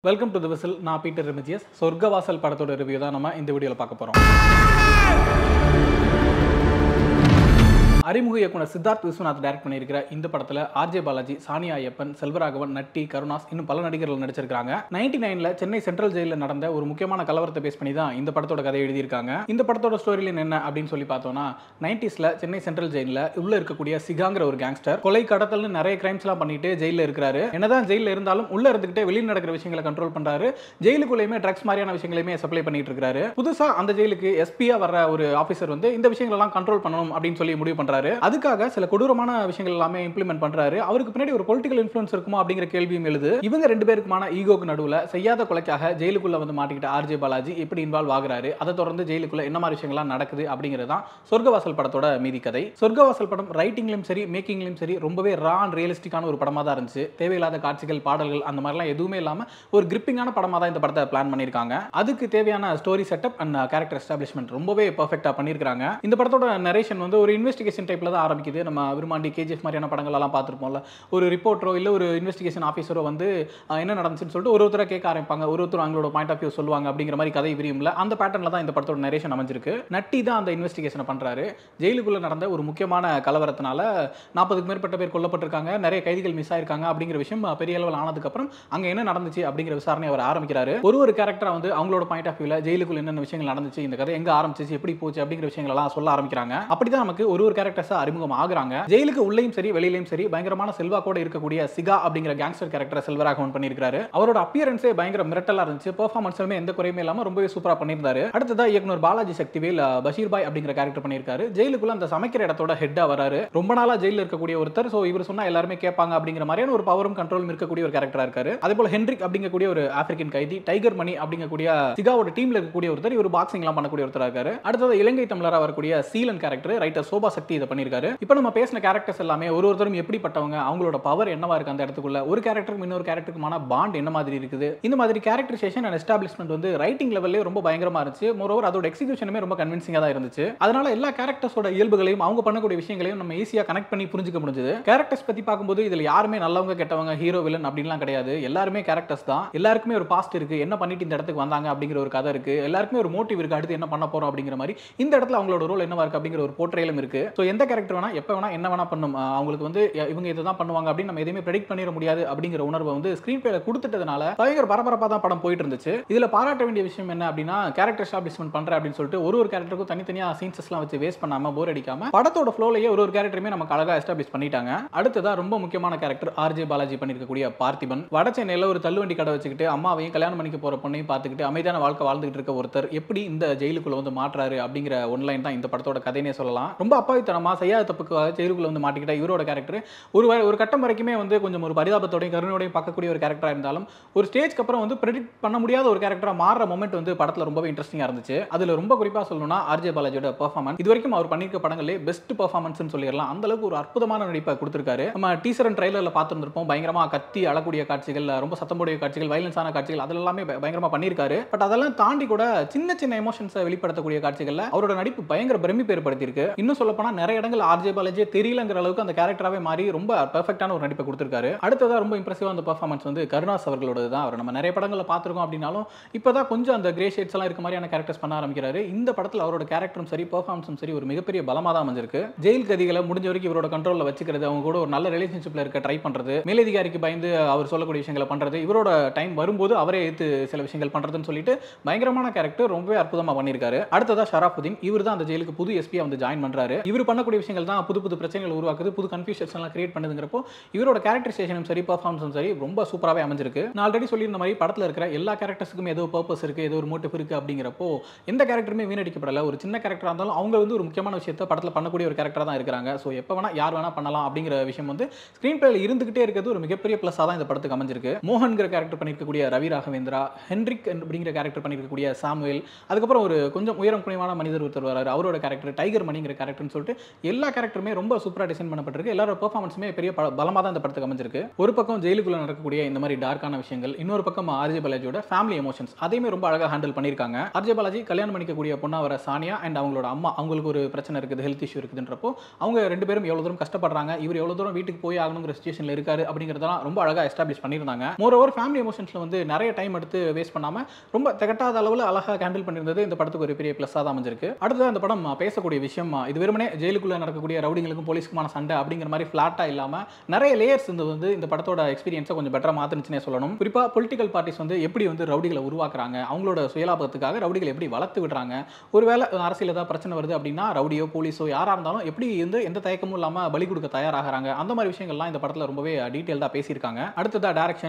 Welcome to the whistle. நான் Peter Remigius. சொர்க்கவாசல் படத்தோட ரிவ்யூ தான் நம்ம இந்த வீடியோவில் பார்க்க போகிறோம். அறிமுக இயக்குனர் சித்தார்த் விஸ்வநாத் டைரக்ட் பண்ணியிருக்கிற இந்த படத்தில் ஆர்ஜே பாலாஜி, சானியா ஐயப்பன், செல்வராகவன், நட்டி, கருணாஸ் இன்னும் பல நடிகர்கள் நடிச்சிருக்காங்க. 99ல் சென்னை சென்ட்ரல் ஜெயிலில் நடந்த ஒரு முக்கியமான கலவரத்தை பேஸ் பண்ணி தான் இந்த படத்தோட கதை எழுதியிருக்காங்க. இந்த படத்தோட ஸ்டோரி லைன் என்ன அப்படின்னு சொல்லி பார்த்தோம்னா, 90ஸ்ல சென்னை சென்ட்ரல் ஜெயிலில் உள்ள இருக்கக்கூடிய சிகாங்கிற ஒரு கேங்ஸ்டர் கொலை, கடத்தல்னு நிறைய கிரைம்ஸ்லாம் பண்ணிட்டு ஜெயிலில் இருக்கிறாரு. என்னதான் ஜெயிலில் இருந்தாலும் உள்ள இருந்துகிட்டே வெளியில் நடக்கிற விஷயங்களை கண்ட்ரோல் பண்றாரு. ஜெயிலுக்குள்ளேயுமே ட்ரக்ஸ் மாதிரியான விஷயங்களையுமே சப்ளை பண்ணிட்டு இருக்காரு. புதுசா அந்த ஜெயிலுக்கு எஸ்பியா வர்ற ஒரு ஆஃபீஸர் வந்து இந்த விஷயங்களெல்லாம் கண்ட்ரோல் பண்ணணும் அப்படின்னு சொல்லி முடிவு பண்றாரு. அதுக்காக சில கொடூரமான விஷயங்கள் எல்லாமே இம்ப்ளிமெண்ட் பண்றாரு. அவருக்கு பின்னாடி ஒரு பொலிட்டிக்கல் இன்ஃப்ளூயன்ஸ் இருக்குமா அப்படிங்கிற கேள்வியும் எழுது. இவங்க ரெண்டு பேருக்குமான ஈகோக்கு நடுவுல செய்யாத கொலைக்காக ஜெயிலுக்குள்ள வந்து மாட்டிக்கிட்ட ஆர்ஜே பாலாஜி எப்படி இன்வால்வ் ஆகுறாரு, அதை தொடர்ந்து ஜெயிலுக்குள்ள என்ன மாதிரி விஷயங்கள்லாம் நடக்குது அப்படிங்கிறது தான் சொர்க்கவாசல் படத்தோட மீதி கதை. சொர்க்கவாசல் படம் ரைட்டிங்லயும் சரி மேக்கிங்லயும் சரி ரொம்பவே ரா அண்ட் ரியலிஸ்டிக்கான ஒரு படமா தான் இருந்துச்சு. தேவையில்லாத காட்சிகள், பாடல்கள் அந்த மாதிரிலாம் எதுவுமே இல்லாம ஒரு கிரிப்பிங்கான படமா தான் இந்த படத்தை பிளான் பண்ணியிருக்காங்க. அதுக்கு தேவையான story setup and character establishment ரொம்பவே பெர்ஃபெக்ட்டா பண்ணியிருக்காங்க. இந்த படத்தோட நரேஷன் வந்து ஒரு இன்வெஸ்டிகேஷன் டைப்ல தான் ஆரம்பிக்குது. நம்ம விருமாண்டி, கேஜிஎஃப் மாதிரியான படங்கள் எல்லாம் பார்த்துருப்போம்ல. ஒரு ரிப்போர்ட்டரோ இல்லை ஒரு இன்வெஸ்டிகேஷன் ஆஃபீஸரோ வந்து என்ன நடந்துச்சுன்னு சொல்லிட்டு ஒருத்தரை கேட்க ஆரம்பிப்பாங்க. ஒருத்தர் அவங்களோட பாயிண்ட் ஆஃப் வியூ சொல்லுவாங்க. அப்படிங்கிற மாதிரி கதை விரியும்ல. அந்த பேட்டர்ல தான் இந்த படத்தோட நரேஷன் அமைஞ்சிருக்கு. நட்டி தான் அந்த இன்வெஸ்டிகேஷனை பண்றாரு. ஜெயிலுக்குள்ள நடந்த ஒரு முக்கியமான கலவரத்தினால 40க்கு மேற்பட்ட பேர் கொல்லப்பட்டிருக்காங்க, நிறைய கைதிகள் மிஸ் ஆயிருக்காங்க அப்படிங்கிற விஷயம் பெரிய அளவில் ஆனதுக்கு அப்புறம் அங்க என்ன நடந்துச்சு அப்படிங்கிற விசாரணை அவர் ஆரம்பிக்கிறாரு. ஒரு கேரக்டரா வந்து அவங்களோட பாயிண்ட் ஆஃப் வியூல ஜெயிலுக்குள்ள என்னென்ன விஷயங்கள் நடந்துச்சு, இந்த கதை எங்க ஆரம்பிச்சு, எப்படி போச்சு அப்படிங்கிற விஷயங்கள் எல்லாம் சொல்ல ஆரம்பிக்கிறாங்க. அப்படிதான் நமக்கு ஒரு கேரக்டர்ஸா அறிமுகம் ஆகுறாங்க. ஜெயிலுக்கு உள்ளேயும் சரி வெளியிலயும் சரி பயங்கரமான செல்வாக்கோட இருக்கக்கூடிய சிகா அப்படிங்கிற கேங்ஸ்டர் கேரக்டரை செல்வராகவன் பண்ணியிருக்காரு. அவரோட அப்பியரன்ஸே பயங்கர மிரட்டலா இருந்துச்சு. பெர்ஃபார்மன்ஸ்லயுமே எந்த குறையுமே இல்லாம ரொம்பவே சூப்பரா பண்ணியிருந்தாரு. அடுத்ததா இயக்குனர் பாலாஜி சக்திவேல் பஷீர் பாய் அப்படிங்கிற கேரக்டர் பண்ணியிருக்காரு. ஜெயிலுக்குள்ள அந்த சமைக்கிற இடத்தோட ஹெட்டா வராரு. ரொம்ப நாளா ஜெயில இருக்கக்கூடிய ஒருத்தர். சோ இவர் சொன்னா எல்லாருமே கேட்பாங்க அப்படிங்கிற மாதிரியான ஒரு பவரும் கண்ட்ரோலும் இருக்கக்கூடிய ஒரு கேரக்டரா இருக்காரு. அதே போல ஹென்ரிக் அப்படிங்கக்கூடிய ஒரு ஆப்பிரிக்கன் கைதி, டைகர் மணி அப்படிங்கக்கூடிய சிகாவோட டீம்ல இருக்கக்கூடிய ஒருத்தர். இவர் பாக்ஸிங் எல்லாம் பண்ணக்கூடிய ஒருத்தரா இருக்காரு. அடுத்தது இலங்கை தமிழரா வரக்கூடிய சீலன் கேரக்டர் ரைட்டர் சோபா சக்தி இதை பண்ணியிருக்காரு. இப்போ நம்ம பேசின கேரக்டர்ஸ் எல்லாமே ஒருத்தரும் எப்படிப்பட்டவங்க, அவங்களோட பவர் என்னவா இருக்கு அந்த இடத்துக்குள்ள, ஒரு கேரக்டருக்கு இன்னொரு கேரக்டருக்குமான பாண்ட் என்ன மாதிரி இருக்குது, இந்த மாதிரி கேரக்டரைசேஷன் அண்ட் எஸ்டாப்ளிஷ்மெண்ட் வந்து ரைட்டிங் லெவல்லே ரொம்ப பயங்கரமா இருந்துச்சு. மோரோவர் அதோட எக்ஸிகியூஷனுமே ரொம்ப கன்வின்சிங்கா தான் இருந்துச்சு. அதனால எல்லா கேரக்டர்ஸோட இயல்புகளையும் அவங்க பண்ணக்கூடிய விஷயங்களையும் நம்ம ஈஸியா கனெக்ட் பண்ணி புரிஞ்சுக்க முடிஞ்சது. கேரக்டர்ஸ் பத்தி பார்க்கும்போது இதுல யாருமே நல்லவங்க கெட்டவங்க, ஹீரோ வில்லன் அப்படின்லாம் கிடையாது. எல்லாருமே கேரக்டர்ஸ் தான். எல்லாருக்குமே ஒரு பாஸ்ட் இருக்கு, என்ன பண்ணிட்டு இந்த இடத்துக்கு வந்தாங்க அப்படிங்கிற ஒரு கதை இருக்கு. எல்லாருக்குமே ஒரு மோட்டிவ் இருக்கு, அடுத்து என்ன பண்ண போறோம் அப்படிங்கிற மாதிரி. இந்த இடத்துல அவங்களோட ரோல் என்னவா இருக்கு அப்படிங்கிற ஒரு போர்ட்ரேலும் இருக்கு. சோ எந்த கேரக்டர் வேணா எப்ப வேணா என்ன வேணா பண்ணும், அவங்களுக்கு வந்து இவங்க இதுதான் பண்ணுவாங்க அப்படின்னு நம்ம எதையுமே ப்ரெடிக்ட் பண்ணிட முடியாது அப்படிங்கிற உணர்வை வந்து ஸ்கிரீன் பிளேல கொடுத்துட்டதுனால பயங்கர பரபரப்பா தான் படம் போயிட்டு இருந்துச்சு. இதுல பாராட்ட வேண்டிய விஷயம் என்ன அப்படின்னா, கேரக்டர் எஸ்டாப்ளிஷ்மெண்ட் பண்ற அப்படின்னு சொல்லிட்டு ஒரு கேரக்டருக்கும் தனித்தனியா சீன்ஸ் எல்லாம் வச்சு வேஸ்ட் பண்ணாம, போர் அடிக்காம படத்தோட ஃப்ளோலயே ஒரு கேரக்டருமே நமக்கு அழகா எஸ்டாப்ளிஷ் பண்ணிட்டாங்க. அடுத்ததா ரொம்ப முக்கியமான கேரக்டர் ஆர்ஜே பாலாஜி பண்ணிருக்கக்கூடிய பார்த்திபன். வட சென்னையில ஒரு தள்ளுவண்டி கடை வச்சுக்கிட்டு அம்மாவையும் கல்யாணம் பண்ணிக்க போற பொண்ணையும் பார்த்துக்கிட்டு அமைதியான வாழ்க்கை வாழ்ந்துகிட்டு இருக்க ஒருத்தர் எப்படி இந்த ஜெயிலுக்குள்ள வந்து மாற்றாரு அப்படிங்கிற ஒன்லைன் தான் இந்த படத்தோட கதைனே சொல்லலாம். ரொம்ப அப்பாவித்தனமா செய்யாத தப்புக்காக ஜெயிலுக்குள்ள வந்து மாட்டிக்கிட்ட இவரோட கேரக்டர் ஒரு கட்டம் வரைக்குமே வந்து கொஞ்சம் ஒரு பரிதாபத்தோடையும் கருணையோடையும் பார்க்கக்கூடிய ஒரு கேரக்டரா இருந்தாலும் ஒரு ஸ்டேஜ்க்கு அப்புறம் வந்து ப்ரெடிக்ட் பண்ண முடியாத ஒரு கேரக்டரா மாறுற மொமெண்ட் வந்து படத்துல ரொம்பவே இன்ட்ரெஸ்டிங்கா இருந்துச்சு. அதுல ரொம்ப குறிப்பா சொல்லணும்னா ஆர்ஜே பாலாஜியோட பெர்ஃபார்மன்ஸ் இது வரைக்கும் அவர் பண்ணிருக்க படங்களே பெஸ்ட் பெர்ஃபார்மன்ஸ்னு சொல்லிடலாம். அந்த அளவுக்கு ஒரு அற்புதமான நடிப்பை கொடுத்திருக்காரு. நம்ம டீசர் அண்ட் ட்ரைலர்ல பார்த்திருந்திருப்போம். பயங்கரமா கத்தி அழக்கூடிய காட்சிகள், ரொம்ப சத்தம்போடைய காட்சிகள், வயலன்ஸான காட்சிகள் அதெல்லாமே பயங்கரமா பண்ணியிருக்காரு. பட் அதெல்லாம் தாண்டி கூட சின்ன சின்ன எமோஷன்ஸை வெளிப்படுத்தக்கூடிய காட்சிகள்ல அவரோட நடிப்பு பயங்கர பிரமிப்பு ஏற்படுத்தியிருக்கு. இன்னும் சொல்ல போனா நிறைய இடங்கள் ஆர்ஜே பாலாஜியே தெரியலங்கிற அளவுக்கு அந்த கேரக்டராவே மாறி ரொம்ப பெர்ஃபெக்ட்டான ஒரு நடிப்பை கொடுத்திருக்காரு. அடுத்ததா ரொம்ப இம்ப்ரெசிவா அந்த பெர்ஃபார்மன்ஸ் வந்து கருணாஸ் அவர்களோடது தான். அவர் நம்ம நிறைய படங்கள்ல பார்த்திருக்கோம் அப்படினாலும் இப்போதான் கொஞ்சம் அந்த கிரே ஷேட்ஸ் எல்லாம் இருக்க மாதிரியான கேரக்டர்ஸ் பண்ண ஆரம்பிக்கிறாரு. இந்த படத்துல அவரோட கேரக்டரும் சரி பெர்ஃபார்மன்ஸும் சரி ஒரு மிகப்பெரிய பலமா தான் அமைஞ்சிருக்கு. ஜெயில் கைதிகளை முடிஞ்ச வரைக்கும் இவரோட கண்ட்ரோல்ல வச்சுக்கிறது, அவங்க கூட ஒரு நல்ல ரிலேஷன்ஷிப்ல இருக்க ட்ரை பண்றது, மேலதிகாரிக்கு பயந்து அவர் சொல்லக்கூடிய விஷயங்களை பண்றது, இவரோட டைம் வரும்போது அவரே எடுத்து சில விஷயங்கள் பண்றதுன்னு சொல்லிட்டு பயங்கரமான கேரக்டர் ரொம்பவே அற்புதமா பண்ணியிருக்காரு. அடுத்ததா ஷராஃபுதீன். இவர் தான் அந்த ஜெயிலுக்கு புது எஸ்பியா வந்து ஜாயின் பண்றாரு. இவர் பண்ணக்கூடிய விஷயங்கள் தான் புது பிரச்சனைகள் உருவாக்குது, புது கன்ஃபியூஷன்ஸ் எல்லாம் கிரியேட் பண்ணுதுங்கிறப்போ இவரோட கேரக்டரைசேஷனும் சரி பெர்ஃபார்மன்ஸும் சரி ரொம்ப சூப்பராகவே அமைஞ்சிருக்கு. நான் ஆல்ரெடி சொல்லியிருந்த மாதிரி படத்தில் இருக்கிற எல்லா கேரக்டர்ஸுக்கும் ஏதோ பர்பஸ் இருக்கு, ஏதோ ஒரு மோட்டிவ் இருக்கு அப்படிங்கிறப்போ எந்த கேரக்டருமே வீணடிக்கப்படல. ஒரு சின்ன கேரக்டரா இருந்தாலும் அவங்க வந்து ஒரு முக்கியமான விஷயத்தை படத்தில் பண்ணக்கூடிய ஒரு கேரக்டரா தான் இருக்கிறாங்க. ஸோ எப்போ வேணா யார் வேணா பண்ணலாம் அப்படிங்கிற விஷயம் வந்து ஸ்கிரீன் பிளேல இருந்துகிட்டே இருக்கிறது ஒரு மிகப்பெரிய பிளஸாக தான் இந்த படத்துக்கு அமைஞ்சிருக்கு. மோகன்கிற கேரக்டர் பண்ணியிருக்கக்கூடிய ரவி ராகவேந்திரா, ஹென்ரிக் அப்படிங்கிற கேரக்டர் பண்ணியிருக்கக்கூடிய சாமுவேல், அதுக்கப்புறம் ஒரு கொஞ்சம் உயரம் குறைவான மனிதர் ஒருத்தர் வராரு, அவரோட கேரக்டர் டைகர் மணிங்கிற கேரக்டர்னு சொல்லிட்டு எல்லா கேரக்டருமே ரொம்ப சூப்பராக டிசைன் பண்ணப்பட்டிருக்கு. எல்லாரோட பெர்ஃபார்மன்ஸுமே பெரிய பலமாக தான் இந்த படத்துக்கு அமைஞ்சிருக்கு. ஒரு பக்கம் ஜெயிலுக்குள்ள நடக்கக்கூடிய இந்த மாதிரி டார்க்கான விஷயங்கள், இன்னொரு பக்கம் ஆர்ஜே பாலாஜியோட ஃபேமிலி எமோஷன்ஸ் அதையுமே ரொம்ப அழகாக ஹேண்டில் பண்ணியிருக்காங்க. ஆர்ஜே பாலாஜி கல்யாணம் பண்ணிக்கக்கூடிய பொண்ணா வர சானியா அண்ட் அவங்களோட அம்மா, அவங்களுக்கு ஒரு பிரச்சனை இருக்குது, ஹெல்த் இஷ்யூ இருக்குதுன்றப்போ அவங்க 2 பேரும் எவ்வளோ தூரம் கஷ்டப்படுறாங்க, இவர் எவ்வளோ தூரம் வீட்டுக்கு போய் ஆகணுங்கிற சிச்சுவேஷனில் இருக்காரு அப்படிங்கிறதெல்லாம் ரொம்ப அழகாக எஸ்டாப்ளிஷ் பண்ணியிருந்தாங்க. மோரோவர் ஃபேமிலி எமோஷன்ஸில் வந்து நிறைய டைம் எடுத்து வேஸ்ட் பண்ணாமல் ரொம்ப திகட்டாத அளவில் அழகாக ஹேண்டில் பண்ணியிருந்தது இந்த படத்துக்கு ஒரு பெரிய ப்ளஸ்ஸாக தான் அமைஞ்சிருக்கு. அடுத்தது அந்த படம் பேசக்கூடிய விஷயம், இது வெறுமனே ஜெயிலுக்குள்ளே நடக்கக்கூடிய ரவுடிங்களுக்கும் போலீஸ்க்குமான சண்டை அப்படிங்கிற மாதிரி ஃப்ளாட்டாக இல்லாமல் நிறைய லேயர்ஸ் வந்து இந்த படத்தோட எக்ஸ்பீரியன்ஸை கொஞ்சம் பெட்டராக மாற்றுச்சுன்னே சொல்லணும். குறிப்பாக பொலிட்டிக்கல் பார்ட்டிஸ் வந்து எப்படி வந்து ரவுடிகளை உருவாக்குறாங்க, அவங்களோட சுயலாபத்துக்காக ரவுடிகளை எப்படி வளர்த்து விடுறாங்க, ஒருவேளை அரசியல் ஏதாவது பிரச்சனை வருது அப்படின்னா ரவுடியோ போலீஸோ யாராக இருந்தாலும் எப்படி வந்து எந்த தயக்கமும் இல்லாமல் பலி கொடுக்க தயாராகிறாங்க, அந்த மாதிரி விஷயங்கள்லாம் இந்த படத்தில் ரொம்பவே டீட்டெயில்டாக பேசியிருக்காங்க. அடுத்ததாக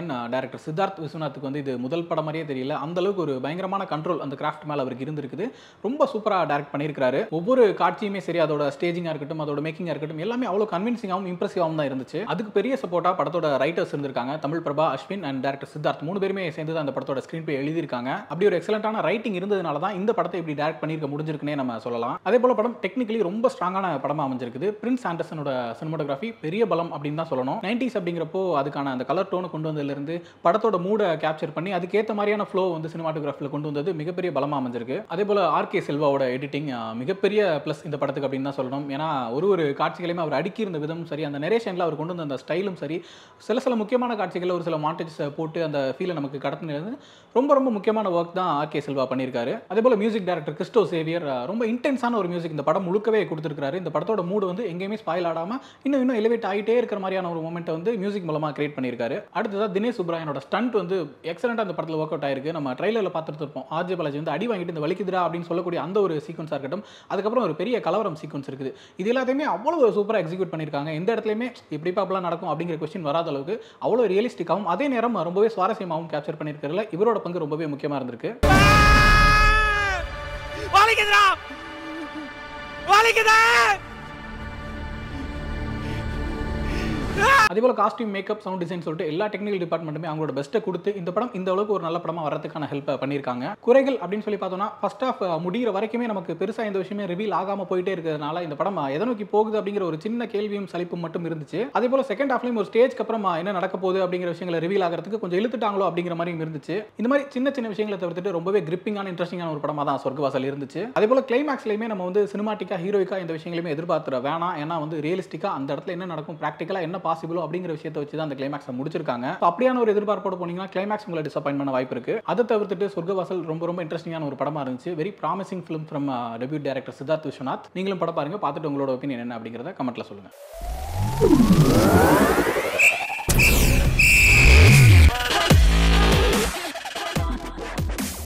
டைரக்டர் சித்தார்த் விஸ்வநாத்துக்கு வந்து இது முதல் படம் மாதிரியே தெரியல, அந்த அளவுக்கு ஒரு பயங்கரமான கண்ட்ரோல் அந்த கிராஃப்ட் மேலே அவருக்கு இருந்திருக்குது. ரொம்ப சூப்பராக டைரக்ட் பண்ணியிருக்காரு. ஒவ்வொரு காட்சியுமே சரி, அதோட ஸ்டேஜிங்காக இருக்கட்டும், அதோட மேக்கிங்காக இருக்கட்டும், எல்லாமே அவ்வளோ கன்வின்சிங்காகவும் இம்ப்ரெசிவாகவும் தான் இருந்துச்சு. அதுக்கு பெரிய சப்போர்ட்டாக படத்தோட ரைட்டர்ஸ் இருந்திருக்காங்க. தமிழ் பிரபா, அஸ்வின் அண்ட் டைரக்டர் சித்தார்த் 3 பேருமே சேர்ந்து தான் அந்த படத்தோட ஸ்கிரீன் பிளே எழுதியிருக்காங்க. அப்படி ஒரு எக்ஸலண்டான ரைட்டிங் இருந்ததுனால தான் இந்த படத்தை இப்படி டைரக்ட் பண்ணியிருக்க முடிஞ்சிருக்குன்னே நம்ம சொல்லலாம். அதே போல படம் டெக்னிக்கலி ரொம்ப ஸ்ட்ராங்கான படமாக அமைஞ்சிருக்குது. பிரின்ஸ் ஆண்டர்சனோட சினிமாட்டோகிராஃபி பெரிய பலம் அப்படின்னு தான் சொல்லணும். 90s அப்படிங்கிறப்போ அதுக்கான அந்த கலர் டோனை கொண்டு வந்ததுலேருந்து படத்தோட மூடை கேப்சர் பண்ணி அதுக்கேற்ற மாதிரியான ஃப்ளோ வந்து சினிமாட்டோகிராஃபியில் கொண்டு வந்தது மிகப்பெரிய பலமாக அமைஞ்சிருக்கு. அதே போல ஆர்கே செல்வாவோட எடிட்டிங் மிகப்பெரிய ப்ளஸ் இந்த படத்துக்கு அப்படின்னு தான் சொல்லணும். ஏன்னா ஒரு காட்சிகளையுமே அவர் அடுக்கி இருந்த விதமும் சரி, அந்த நரேஷனில் அவர் கொண்டு வந்த அந்த ஸ்டைலும் சரி, சில முக்கியமான காட்சிகளில் ஒரு சில மாண்டேஜஸ் போட்டு அந்த ஃபீலை நமக்கு கடத்தினது ரொம்ப முக்கியமான ஒர்க் தான் ஆர்கே செல்வா பண்ணியிருக்காரு. அதே போல மியூசிக் டைரக்டர் கிறிஸ்டோ சேவியர் ரொம்ப இன்டென்ஸான ஒரு மியூசிக் இந்த படம் முழுக்கவே கொடுத்துருக்காரு. இந்த படத்தோட மூடு வந்து எங்கேயுமே ஸ்பாயில் ஆடாமல் இன்னும் எலிவேட் ஆகிட்டே இருக்கிற மாதிரியான ஒரு மொமெண்ட்டை வந்து மியூசிக் மூலமாக கிரியேட் பண்ணியிருக்காரு. அடுத்ததாக தினேஷ் சுப்ராயனோட ஸ்டண்ட் வந்து எக்ஸலண்டாக அந்த படத்தில் ஒர்க் அவுட் ஆயிருக்கு. நம்ம ட்ரைலரில் பார்த்துட்டு இருப்போம், ஆர்ஜே பாலாஜி வந்து அடி வாங்கிட்டு இந்த வலிக்குதுரா அப்படின்னு சொல்லக்கூடிய அந்த ஒரு சீக்வன்ஸாக இருக்கட்டும், அதுக்கப்புறம் ஒரு பெரிய கலவரம் சீக்வன்ஸ் இருக்குது. இது எல்லாத்தையுமே அவ்வளோ சூப்பராக எக்ஸிக்யூட் பண்ணியிருக்காங்க. எந்த இடத்துலையுமே இப்படி பாப்பெல்லாம் நடக்கும் அப்படிங்கிற கொஸ்டின் வராத அளவுக்கு அவ்வளோ ரியலிஸ்டிக்காகவும் அதே நேரம் ரொம்பவே சுவாரஸ்யமாகவும் கேப்சர் பண்ணியிருக்கிறதுல இவரோட பங்கு ரொம்பவே முக்கியமாக இருந்திருக்கு. அதேபோல காஸ்டியூம், மேக்கப், சவுண்ட் டிசைன் சொல்லிட்டு எல்லா டெக்னிக்கல் டிபார்ட்மெண்ட்டுமே அவங்களோட பெஸ்ட்டை கொடுத்து இந்த படம் இந்த அளவுக்கு ஒரு நல்ல படமாக வரதுக்கான ஹெல்ப் பண்ணியிருக்காங்க. குறைகள் அப்படின்னு சொல்லி பார்த்தோம்னா ஃபர்ஸ்ட் ஆஃப் முடிகிற வரைக்குமே நமக்கு பெருசாக எந்த விஷயமே ரிவீல் ஆகாமல் போயிட்டே இருக்கிறதுனால இந்த படம் எதை நோக்கி போகுது அப்படிங்கிற ஒரு சின்ன கேள்வியும் சலிப்பும் மட்டும் இருந்துச்சு. அதே போல செகண்ட் ஹாஃப்லையும் ஒரு ஸ்டேஜ்க்கு அப்புறம் என்ன நடக்க போகுது அப்படிங்கிற விஷயங்களை ரிவீல் ஆகிறதுக்கு கொஞ்சம் இழுத்துட்டாங்களோ அப்படிங்கிற மாதிரியும் இருந்துச்சு. இந்த மாதிரி சின்ன விஷயங்களை தவிர்த்துட்டு ரொம்பவே கிரிப்பிங்கான இன்ட்ரெஸ்டிங்கான ஒரு படமாக தான் சொர்க்கவாசல் இருந்துச்சு. அதே போல கிளைமேக்ஸ்லையுமே நம்ம வந்து சினிமாட்டிக்கா ஹீரோயிக்கா இந்த விஷயங்களையுமே எதிர்பார்த்துற வேணாம். ஏன்னா வந்து ரியலிஸ்டிக்கா அந்த இடத்துல என்ன நடக்கும், பிராக்டிக்கலா என்ன பாசிபிளோ அப்படிங்கிற விஷயத்தை வச்சு தான் அந்த கிளைமேக்ஸை முடிச்சிருக்காங்க. அப்படியான ஒரு எதிர்பார்ப்போட போனீங்கன்னா கிளைமேக்ஸ் உங்களை டிசப்பாயின்ட் பண்ண வாய்ப்பு இருக்கு. அதை தவிர்த்துட்டு சொர்க்கவாசல் ரொம்ப இன்ட்ரெஸ்டிங்கான ஒரு படமா இருந்துச்சு. Very promising film from debut director Siddharth Vishwanath. நீங்களும் படம் பாருங்க, பார்த்துட்டு உங்களோட ஒப்பீனியன் என்ன அப்படிங்கிறத கமெண்ட்ல சொல்லுங்க.